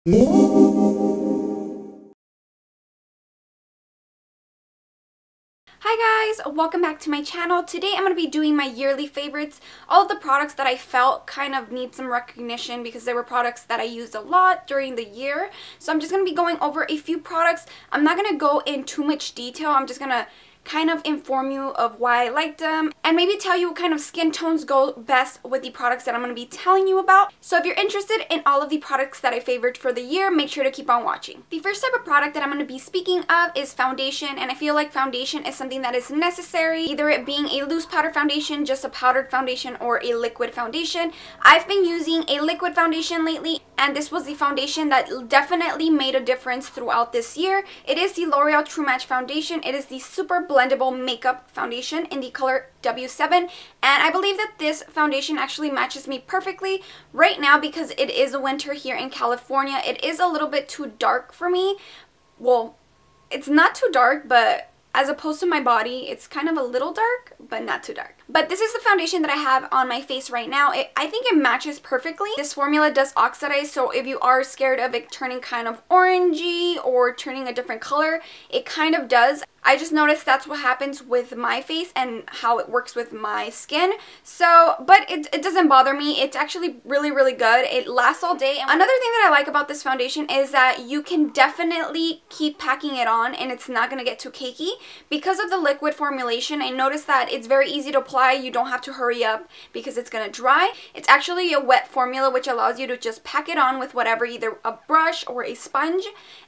Hi guys, welcome back to my channel. Today I'm going to be doing my yearly favorites, all of the products that I felt kind of need some recognition because they were products that I used a lot during the year. So I'm just going to be going over a few products. I'm not going to go in too much detail. I'm just going to kind of inform you of why I liked them and maybe tell you what kind of skin tones go best with the products that I'm going to be telling you about. So if you're interested in all of the products that I favored for the year, make sure to keep on watching. The first type of product that I'm going to be speaking of is foundation, and I feel like foundation is something that is necessary, either it being a loose powder foundation, just a powdered foundation, or a liquid foundation. I've been using a liquid foundation lately, and this was the foundation that definitely made a difference throughout this year. It is the L'Oreal True Match Foundation. It is the Super Blendable Makeup Foundation in the color W7, and I believe that this foundation actually matches me perfectly right now because it is winter here in California. It is a little bit too dark for me. Well, it's not too dark, but as opposed to my body, it's kind of a little dark, but not too dark. But this is the foundation that I have on my face right now. I think it matches perfectly. This formula does oxidize, so if you are scared of it turning kind of orangey or turning a different color, it kind of does. I just noticed that's what happens with my face and how it works with my skin. So, but it doesn't bother me. It's actually really, really good. It lasts all day. And another thing that I like about this foundation is that you can definitely keep packing it on and it's not going to get too cakey. Because of the liquid formulation, I noticed that it's very easy to apply. You don't have to hurry up because it's going to dry. It's actually a wet formula, which allows you to just pack it on with whatever, either a brush or a sponge,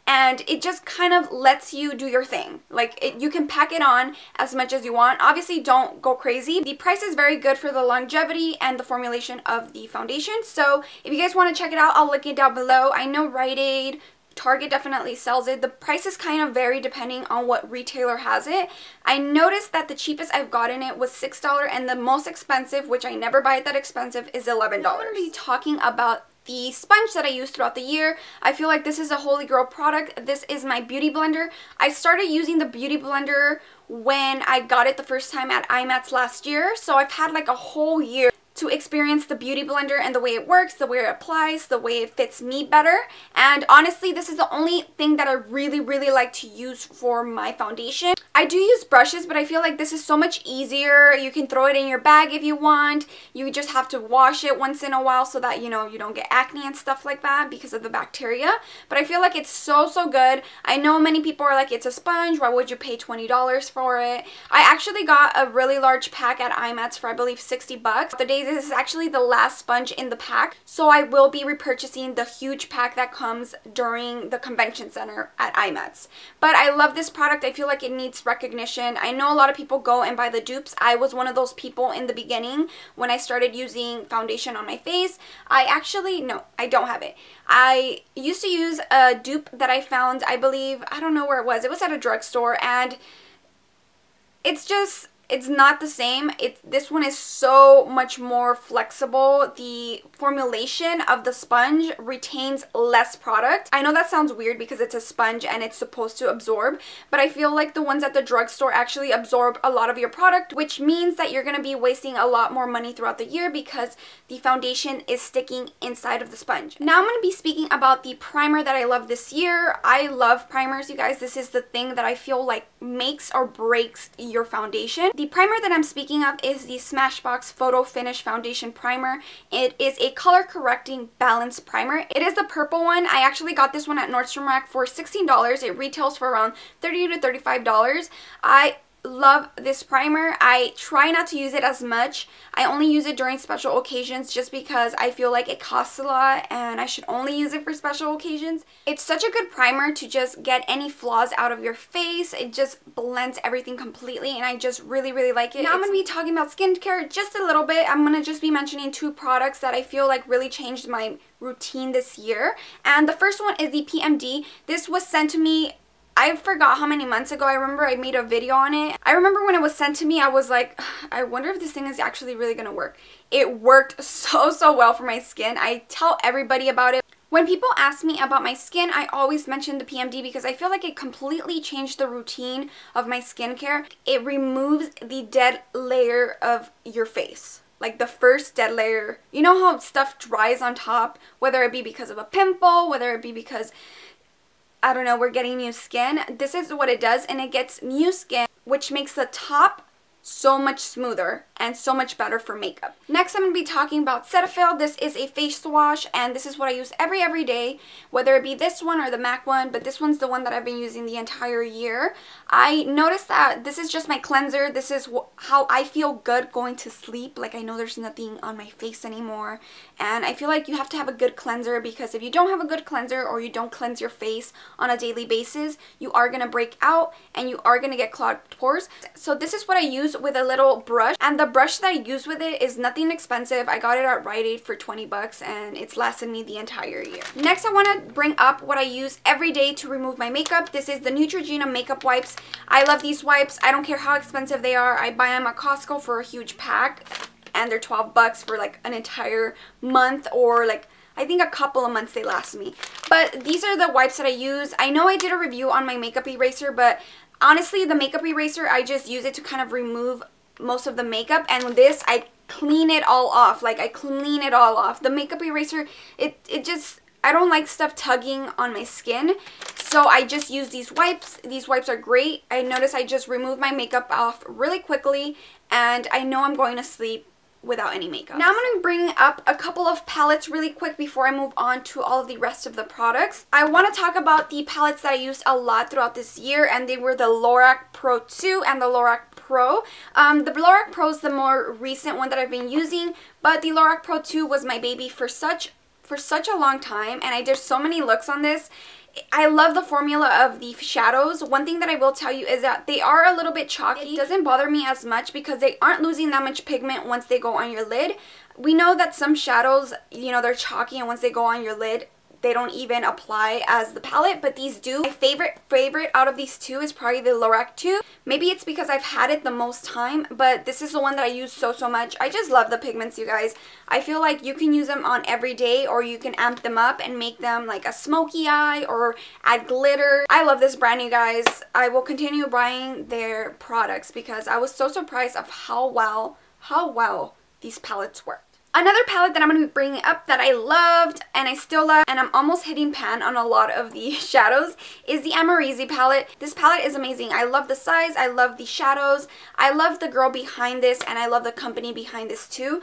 and it just kind of lets you do your thing. Like, you can pack it on as much as you want. Obviously, don't go crazy. The price is very good for the longevity and the formulation of the foundation. So if you guys want to check it out, I'll link it down below. I know Rite Aid, Target definitely sells it. The prices kind of vary depending on what retailer has it. I noticed that the cheapest I've gotten it was $6 and the most expensive, which I never buy it that expensive, is $11. I'm going to be talking about the sponge that I use throughout the year. I feel like this is a holy grail product. This is my beauty blender. I started using the beauty blender when I got it the first time at IMATS last year. So I've had like a whole year to experience the beauty blender and the way it works, the way it applies, the way it fits me better. And honestly, this is the only thing that I really, really like to use for my foundation. I do use brushes, but I feel like this is so much easier. You can throw it in your bag if you want. You just have to wash it once in a while so that, you know, you don't get acne and stuff like that because of the bacteria. But I feel like it's so, so good. I know many people are like, it's a sponge. Why would you pay $20 for it? I actually got a really large pack at IMATS for, I believe, 60 bucks. The days this is actually the last sponge in the pack, so I will be repurchasing the huge pack that comes during the convention center at IMATS. But I love this product. I feel like it needs recognition. I know a lot of people go and buy the dupes. I was one of those people in the beginning when I started using foundation on my face. No, I don't have it. I used to use a dupe that I found, I believe, I don't know where it was at a drugstore, and it's not the same. This one is so much more flexible. The formulation of the sponge retains less product. I know that sounds weird because it's a sponge and it's supposed to absorb, but I feel like the ones at the drugstore actually absorb a lot of your product, which means that you're going to be wasting a lot more money throughout the year because the foundation is sticking inside of the sponge. Now I'm going to be speaking about the primer that I love this year. I love primers, you guys. This is the thing that I feel like makes or breaks your foundation. The primer that I'm speaking of is the SmashBox Photo Finish Foundation Primer. It is a color correcting balance primer. It is the purple one. I actually got this one at Nordstrom Rack for $16. It retails for around $30 to $35. I love this primer. I try not to use it as much. I only use it during special occasions just because I feel like it costs a lot and I should only use it for special occasions. It's such a good primer to just get any flaws out of your face. It just blends everything completely and I just really, really like it. Now I'm going to be talking about skincare just a little bit. I'm going to just be mentioning two products that I feel like really changed my routine this year. And the first one is the PMD. This was sent to me, I forgot how many months ago. I remember I made a video on it. I remember when it was sent to me, I was like, I wonder if this thing is actually really going to work. It worked so, so well for my skin. I tell everybody about it. When people ask me about my skin, I always mention the PMD because I feel like it completely changed the routine of my skincare. It removes the dead layer of your face. like the first dead layer. You know how stuff dries on top, whether it be because of a pimple, whether it be because, I don't know, we're getting new skin. This is what it does, and it gets new skin, which makes the top so much smoother and so much better for makeup. Next, I'm going to be talking about Cetaphil. This is a face wash, and this is what I use every day, whether it be this one or the MAC one, but this one's the one that I've been using the entire year. I noticed that this is just my cleanser. This is how I feel good going to sleep. Like, I know there's nothing on my face anymore, and I feel like you have to have a good cleanser, because if you don't have a good cleanser or you don't cleanse your face on a daily basis, you are going to break out and you are going to get clogged pores. So this is what I use with a little brush, and the brush that I use with it is nothing expensive. I got it at Rite Aid for 20 bucks and it's lasted me the entire year. Next, I want to bring up what I use every day to remove my makeup. This is the Neautrogena makeup wipes. I love these wipes. I don't care how expensive they are. I buy them at Costco for a huge pack, and they're 12 bucks for like an entire month, or like I think a couple of months they last me. But these are the wipes that I use. I know I did a review on my makeup eraser, but honestly, the makeup eraser, I just use it to kind of remove most of the makeup, and with this, I clean it all off. Like, I clean it all off. The makeup eraser, it just, I don't like stuff tugging on my skin, so I just use these wipes. These wipes are great. I notice I just remove my makeup off really quickly, and I know I'm going to sleep without any makeup. Now I'm going to bring up a couple of palettes really quick before I move on to all of the rest of the products. I want to talk about the palettes that I used a lot throughout this year, and they were the Lorac Pro 2 and the Lorac Pro. The Lorac Pro is the more recent one that I've been using, but the Lorac Pro 2 was my baby for such a long time, and I did so many looks on this. I love the formula of the shadows. One thing that I will tell you is that they are a little bit chalky. It doesn't bother me as much because they aren't losing that much pigment once they go on your lid. We know that some shadows, you know, they're chalky, and once they go on your lid, they don't even apply as the palette, but these do. My favorite out of these two is probably the Lorac 2. Maybe it's because I've had it the most time, but this is the one that I use so much. I just love the pigments, you guys. I feel like you can use them on every day, or you can amp them up and make them like a smoky eye or add glitter. I love this brand, you guys. I will continue buying their products because I was so surprised of how well these palettes work. Another palette that I'm going to be bringing up that I loved and I still love, and I'm almost hitting pan on a lot of the shadows, is the Amrezy palette. This palette is amazing. I love the size, I love the shadows, I love the girl behind this, and I love the company behind this too.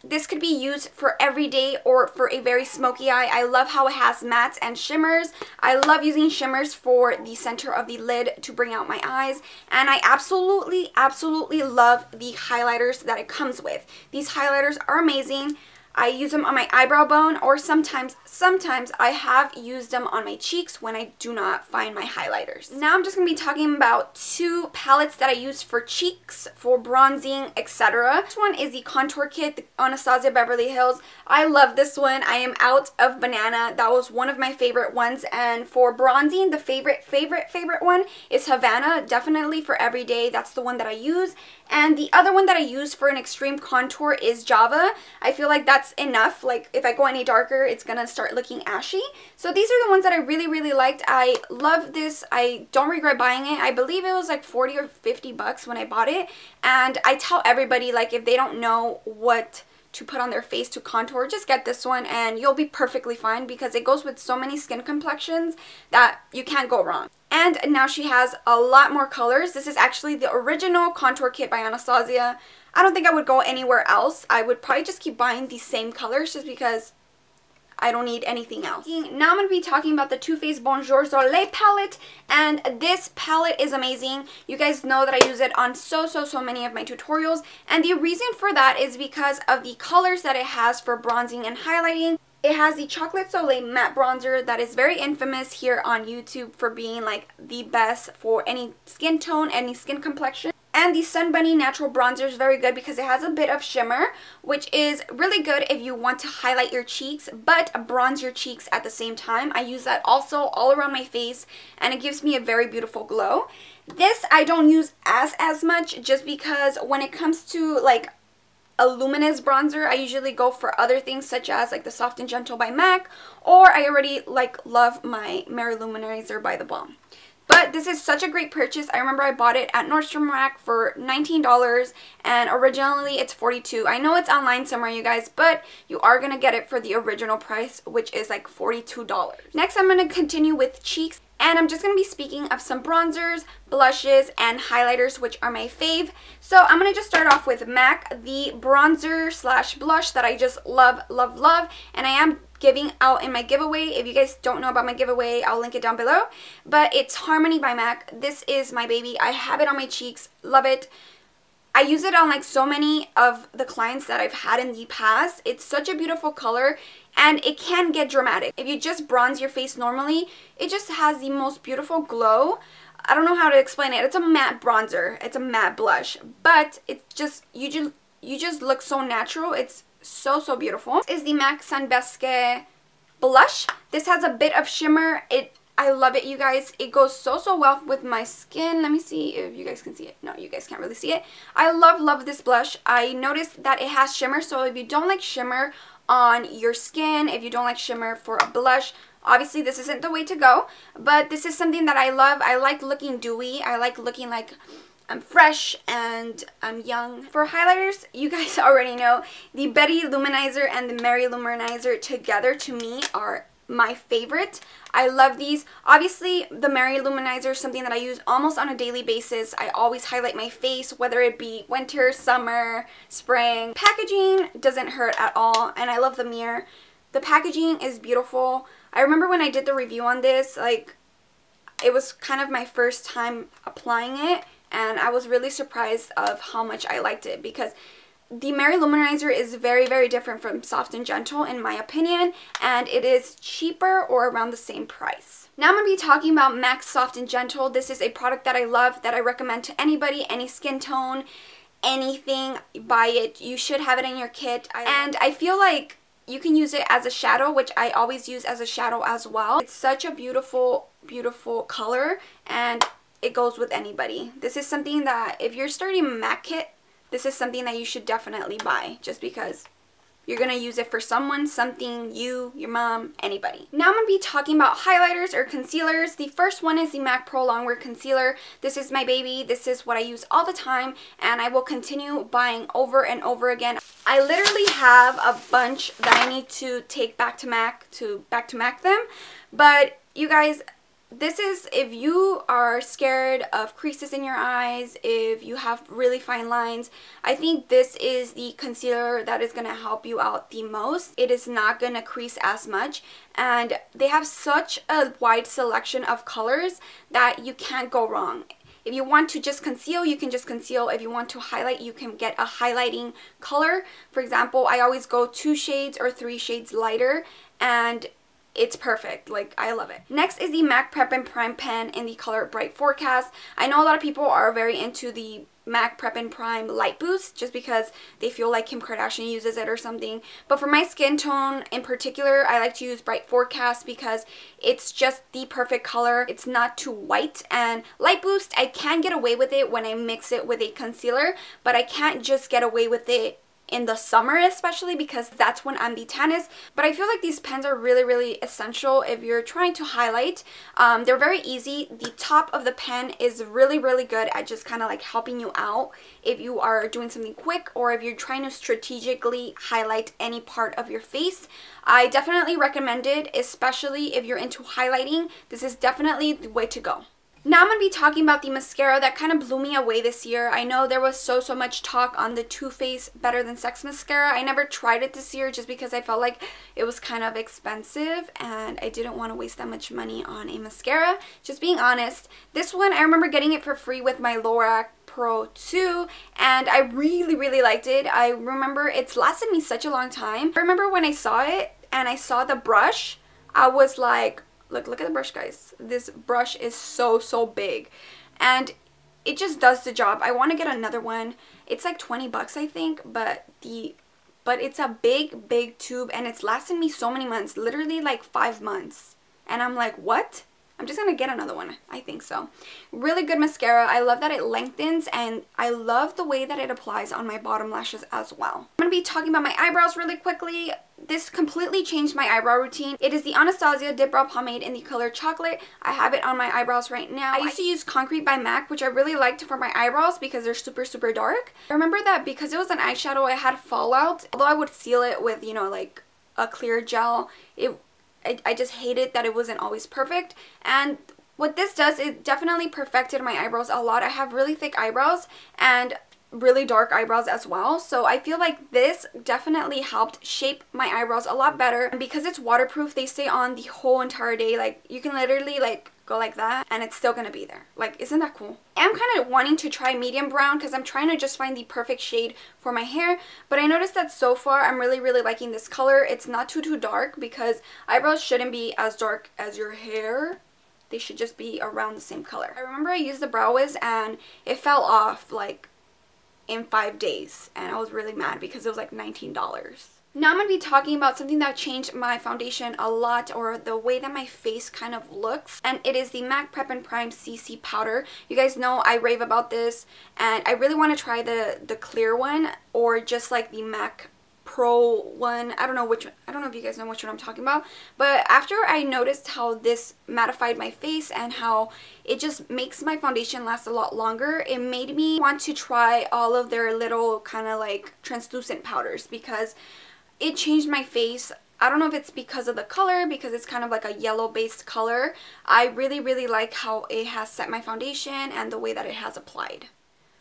This could be used for every day or for a very smoky eye. I love how it has mattes and shimmers. I love using shimmers for the center of the lid to bring out my eyes. And I absolutely love the highlighters that it comes with. These highlighters are amazing. I use them on my eyebrow bone, or sometimes I have used them on my cheeks when I do not find my highlighters. Now I'm just going to be talking about two palettes that I use for cheeks, for bronzing, etc. This one is the contour kit, the Anastasia Beverly Hills. I love this one. I am out of banana. That was one of my favorite ones. And for bronzing, the favorite one is Havana. Definitely for every day. That's the one that I use. And the other one that I use for an extreme contour is Java. I feel like that's enough. Like, if I go any darker, it's gonna start looking ashy. So these are the ones that I really liked. I love this. I don't regret buying it. I believe it was like 40 or 50 bucks when I bought it. And I tell everybody, like, if they don't know what to put on their face to contour, just get this one and you'll be perfectly fine, because it goes with so many skin complexions that you can't go wrong. And now she has a lot more colors. This is actually the original contour kit by Anastasia. I don't think I would go anywhere else. I would probably just keep buying these same colors just because I don't need anything else. Now I'm going to be talking about the Too Faced Bonjour Soleil palette, and this palette is amazing. You guys know that I use it on so many of my tutorials, and the reason for that is because of the colors that it has for bronzing and highlighting. It has the Chocolate Soleil matte bronzer that is very infamous here on YouTube for being like the best for any skin tone, any skin complexion. And the Sun Bunny Natural Bronzer is very good because it has a bit of shimmer, which is really good if you want to highlight your cheeks but bronze your cheeks at the same time. I use that also all around my face, and it gives me a very beautiful glow. This I don't use as much, just because when it comes to like a luminous bronzer, I usually go for other things such as like the Soft and Gentle by MAC, or I already like love my Mary Luminizer by The Balm. But this is such a great purchase. I remember I bought it at Nordstrom Rack for $19 and originally it's $42. I know it's online somewhere, you guys, but you are going to get it for the original price, which is like $42. Next, I'm going to continue with cheeks. And I'm just going to be speaking of some bronzers, blushes, and highlighters, which are my fave. So I'm going to just start off with MAC, the bronzer slash blush that I just love, love, love. And I am giving out in my giveaway. If you guys don't know about my giveaway, I'll link it down below. But it's Harmony by MAC. This is my baby. I have it on my cheeks. Love it. I use it on like so many of the clients that I've had in the past. It's such a beautiful color and it can get dramatic. If you just bronze your face normally, it just has the most beautiful glow. I don't know how to explain it. It's a matte bronzer. It's a matte blush. But it's just, you just look so natural. It's so, so beautiful. This is the MAC Sunbasque blush. This has a bit of shimmer. I love it, you guys. It goes so, so well with my skin. Let me see if you guys can see it. No, you guys can't really see it. I love, love this blush. I noticed that it has shimmer, so if you don't like shimmer on your skin, if you don't like shimmer for a blush, obviously this isn't the way to go. But this is something that I love. I like looking dewy. I like looking like I'm fresh and I'm young. For highlighters, you guys already know the Betty Luminizer and the Mary Luminizer together to me are my favorite. I love these. Obviously, the Mary Luminizer is something that I use almost on a daily basis. I always highlight my face, whether it be winter, summer, spring. Packaging doesn't hurt at all, and I love the mirror. The packaging is beautiful. I remember when I did the review on this, like, it was kind of my first time applying it, and I was really surprised of how much I liked it because the Mary Luminizer is very, very different from Soft and Gentle in my opinion, and it is cheaper or around the same price. Now I'm going to be talking about MAC Soft and Gentle. This is a product that I love, that I recommend to anybody, any skin tone, anything. Buy it. You should have it in your kit. And I feel like you can use it as a shadow, which I always use as a shadow as well. It's such a beautiful, beautiful color, and it goes with anybody. This is something that if you're starting a MAC kit, this is something that you should definitely buy just because you're going to use it for someone, something, you, your mom, anybody. Now I'm going to be talking about highlighters or concealers. The first one is the MAC Pro Longwear Concealer. This is my baby. This is what I use all the time and I will continue buying over and over again. I literally have a bunch that I need to take back to MAC them. But you guys, this is if you are scared of creases in your eyes, if you have really fine lines, I think this is the concealer that is going to help you out the most. It is not going to crease as much, and they have such a wide selection of colors that you can't go wrong. If you want to just conceal, you can just conceal. If you want to highlight, you can get a highlighting color. For example, I always go 2 shades or 3 shades lighter, and it's perfect. Like, I love it. Next is the MAC Prep and Prime pen in the color Bright Forecast. I know a lot of people are very into the MAC Prep and Prime Light Boost just because they feel like Kim Kardashian uses it or something. But for my skin tone in particular, I like to use Bright Forecast because it's just the perfect color. It's not too white. And Light Boost, I can get away with it when I mix it with a concealer, but I can't just get away with it in the summer, especially because that's when I'm the tannest. But I feel like these pens are really, really essential if you're trying to highlight. They're very easy. The top of the pen is really, really good at just kind of like helping you out if you are doing something quick or if you're trying to strategically highlight any part of your face. I definitely recommend it, especially if you're into highlighting. This is definitely the way to go. Now I'm going to be talking about the mascara that kind of blew me away this year. I know there was so much talk on the Too Faced Better Than Sex mascara. I never tried it this year just because I felt like it was kind of expensive and I didn't want to waste that much money on a mascara. Just being honest. This one, I remember getting it for free with my Lorac Pro 2 and I really, really liked it. I remember it's lasted me such a long time. I remember when I saw it and I saw the brush, I was like, look at the brush, guys. This brush is so big and it just does the job. I want to get another one. It's like 20 bucks I think, but it's a big tube and it's lasted me so many months, literally like 5 months. And I'm like, what? I'm just gonna get another one. I think so. Really good mascara. I love that it lengthens, and I love the way that it applies on my bottom lashes as well. I'm gonna be talking about my eyebrows really quickly. This completely changed my eyebrow routine. It is the Anastasia Dipbrow pomade in the color Chocolate. I have it on my eyebrows right now. I used to use Concrete by MAC, which I really liked for my eyebrows because they're super dark. I remember that because it was an eyeshadow, I had fallout. Although I would seal it with, you know, like a clear gel, I just hated that it wasn't always perfect. And what this does, it definitely perfected my eyebrows a lot. I have really thick eyebrows and really dark eyebrows as well, so I feel like this definitely helped shape my eyebrows a lot better. And because it's waterproof, they stay on the whole entire day. Like, you can literally like go like that and it's still gonna be there. Like, isn't that cool? I'm kind of wanting to try medium brown because I'm trying to just find the perfect shade for my hair, but I noticed that so far I'm really liking this color. It's not too dark because eyebrows shouldn't be as dark as your hair. They should just be around the same color. I remember I used the Brow Wiz and it fell off like in 5 days, and I was really mad because it was like $19. Now I'm going to be talking about something that changed my foundation a lot, or the way that my face kind of looks, and it is the MAC Prep and Prime CC powder. You guys know I rave about this, and I really want to try the clear one, or just like the MAC Pro one. I don't know if you guys know which one I'm talking about, but after I noticed how this mattified my face and how it just makes my foundation last a lot longer, it made me want to try all of their little kind of like translucent powders because it changed my face. I don't know if it's because of the color, because it's kind of like a yellow based color. I really like how it has set my foundation and the way that it has applied.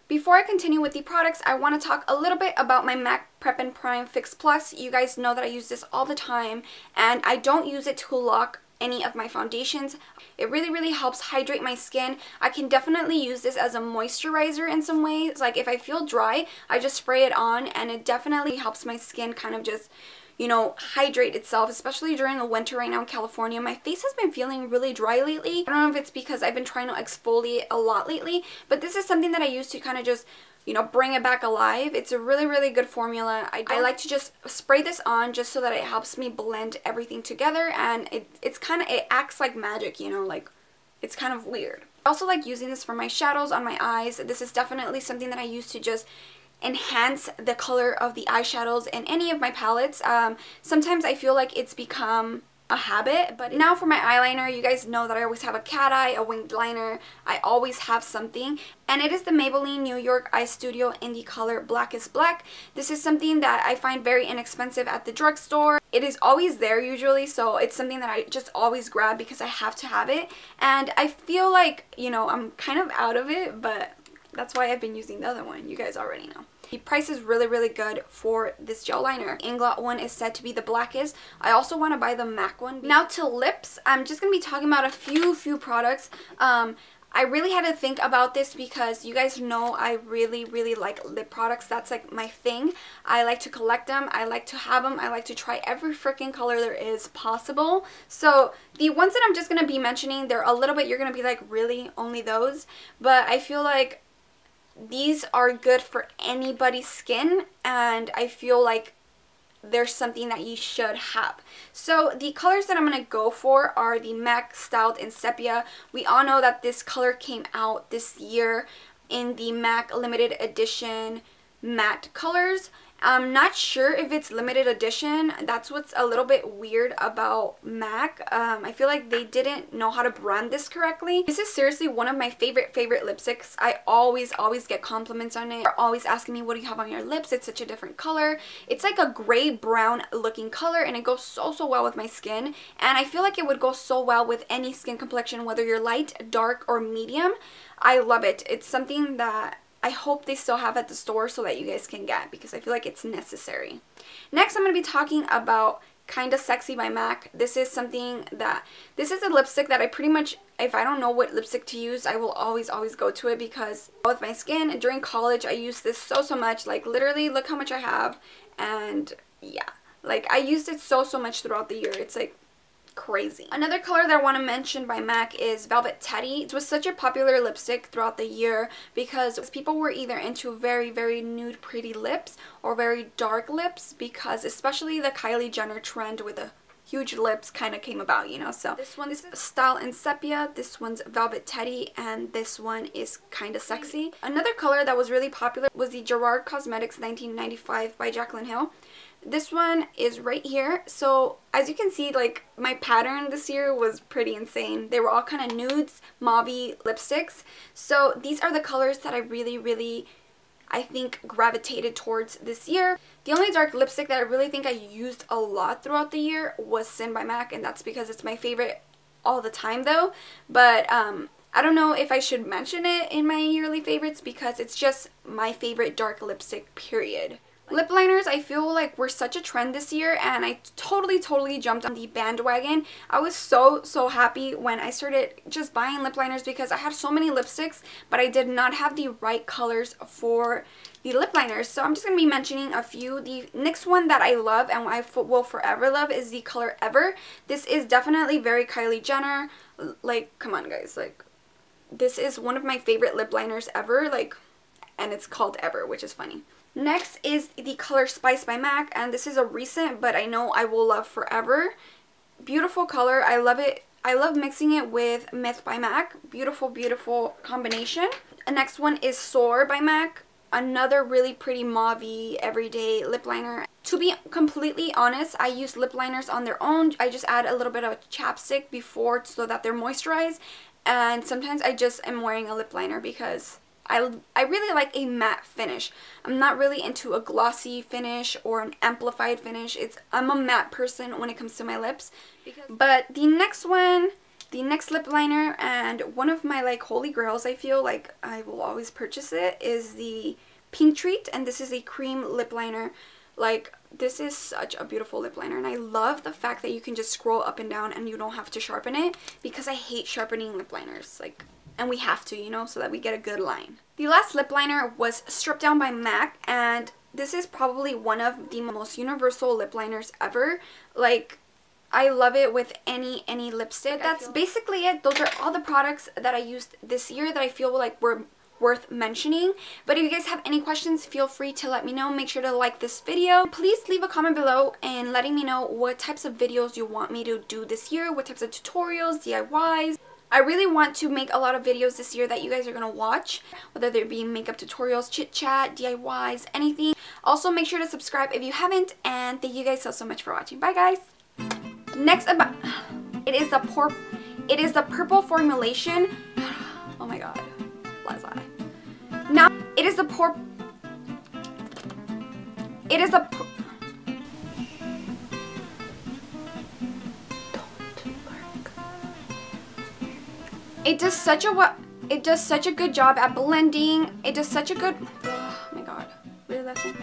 Before I continue with the products, I want to talk a little bit about my MAC Prep and Prime Fix Plus. You guys know that I use this all the time, and I don't use it to lock any of my foundations. It really helps hydrate my skin. I can definitely use this as a moisturizer in some ways. Like, if I feel dry, I just spray it on, and it definitely helps my skin kind of just, you know, hydrate itself, especially during the winter right now in California. My face has been feeling really dry lately. I don't know if it's because I've been trying to exfoliate a lot lately, but this is something that I use to kind of just, you know, bring it back alive. It's a really good formula. I like to just spray this on just so that it helps me blend everything together, and it acts like magic, you know, like, it's kind of weird. I also like using this for my shadows on my eyes. This is definitely something that I use to just enhance the color of the eyeshadows in any of my palettes. Sometimes I feel like it's become a habit, but now for my eyeliner, you guys know that I always have a cat eye, a winged liner. I always have something, and it is the Maybelline New York Eye Studio in the color Blackest Black. This is something that I find very inexpensive at the drugstore. It is always there usually, so it's something that I just always grab because I have to have it, and I feel like, you know, I'm kind of out of it, but that's why I've been using the other one. You guys already know. The price is really good for this gel liner. Inglot one is said to be the Blackest. I also want to buy the MAC one. Now to lips, I'm just going to be talking about a few products. I really had to think about this because you guys know I really like lip products. That's like my thing. I like to collect them. I like to have them. I like to try every freaking color there is possible. So the ones that I'm just going to be mentioning, they're a little bit, you're going to be like, really? Only those? But I feel like these are good for anybody's skin, and I feel like there's something that you should have. So the colors that I'm going to go for are the MAC Stout in Sepia. We all know that this color came out this year in the MAC limited edition matte colors. I'm not sure if it's limited edition. That's what's a little bit weird about MAC. I feel like they didn't know how to brand this correctly. This is seriously one of my favorite lipsticks. I always get compliments on it. They're always asking me, what do you have on your lips? It's such a different color. It's like a gray brown looking color, and it goes so well with my skin. And I feel like it would go so well with any skin complexion, whether you're light, dark, or medium. I love it. It's something that I hope they still have at the store so that you guys can get, because I feel like it's necessary. Next, I'm going to be talking about Kinda Sexy by MAC. This is something that, this is a lipstick that I pretty much, if I don't know what lipstick to use, I will always go to it, because with my skin, during college, I used this so much. Like, literally, look how much I have, and yeah, like, I used it so much throughout the year. It's like crazy. Another color that I want to mention by MAC is Velvet Teddy. It was such a popular lipstick throughout the year because people were either into very nude pretty lips or very dark lips, because especially the Kylie Jenner trend with the huge lips kind of came about, you know. So this one is Style in Sepia, this one's Velvet Teddy, and this one is kind of sexy. Another color that was really popular was the Gerard Cosmetics 1995 by Jaclyn Hill. This one is right here. So as you can see, like, my pattern this year was pretty insane. They were all kind of nudes, mauve-y lipsticks. So these are the colors that I really I think gravitated towards this year. The only dark lipstick that I really think I used a lot throughout the year was Sin by MAC, and that's because it's my favorite all the time though. But I don't know if I should mention it in my yearly favorites because it's just my favorite dark lipstick, period. Lip liners, I feel like were such a trend this year, and I totally jumped on the bandwagon. I was so happy when I started just buying lip liners because I had so many lipsticks, but I did not have the right colors for the lip liners. So I'm just going to be mentioning a few. The next one that I love and I will forever love is the color Ever. This is definitely very Kylie Jenner. Like, come on guys, like, this is one of my favorite lip liners ever, like, and it's called Ever, which is funny. Next is the color Spice by MAC, and this is a recent, but I know I will love forever. Beautiful color. I love it. I love mixing it with Myth by MAC. Beautiful combination. The next one is Soar by MAC. Another really pretty mauve-y everyday lip liner. To be completely honest, I use lip liners on their own. I just add a little bit of chapstick before so that they're moisturized, and sometimes I just am wearing a lip liner because I really like a matte finish. I'm not really into a glossy finish or an amplified finish. I'm a matte person when it comes to my lips. But the next one, the next lip liner, and one of my like holy grails, I feel like I will always purchase it, is the Pink Treat, and this is a cream lip liner. Like, this is such a beautiful lip liner, and I love the fact that you can just scroll up and down and you don't have to sharpen it, because I hate sharpening lip liners. Like, and we have to, you know, so that we get a good line. The last lip liner was Stripped Down by MAC, and this is probably one of the most universal lip liners ever. Like, I love it with any lipstick. That's basically it. Those are all the products that I used this year that I feel like were worth mentioning. But if you guys have any questions, feel free to let me know. Make sure to like this video. Please leave a comment below and letting me know what types of videos you want me to do this year, what types of tutorials, DIYs. I really want to make a lot of videos this year that you guys are going to watch, whether they be makeup tutorials, chit chat, DIYs, anything. Also, make sure to subscribe if you haven't, and thank you guys so much for watching. Bye guys. Next, it is the purple formulation. Oh my god. Liza. Now, it is the It does such a good job at blending. It does such a good, oh my god, really that's it.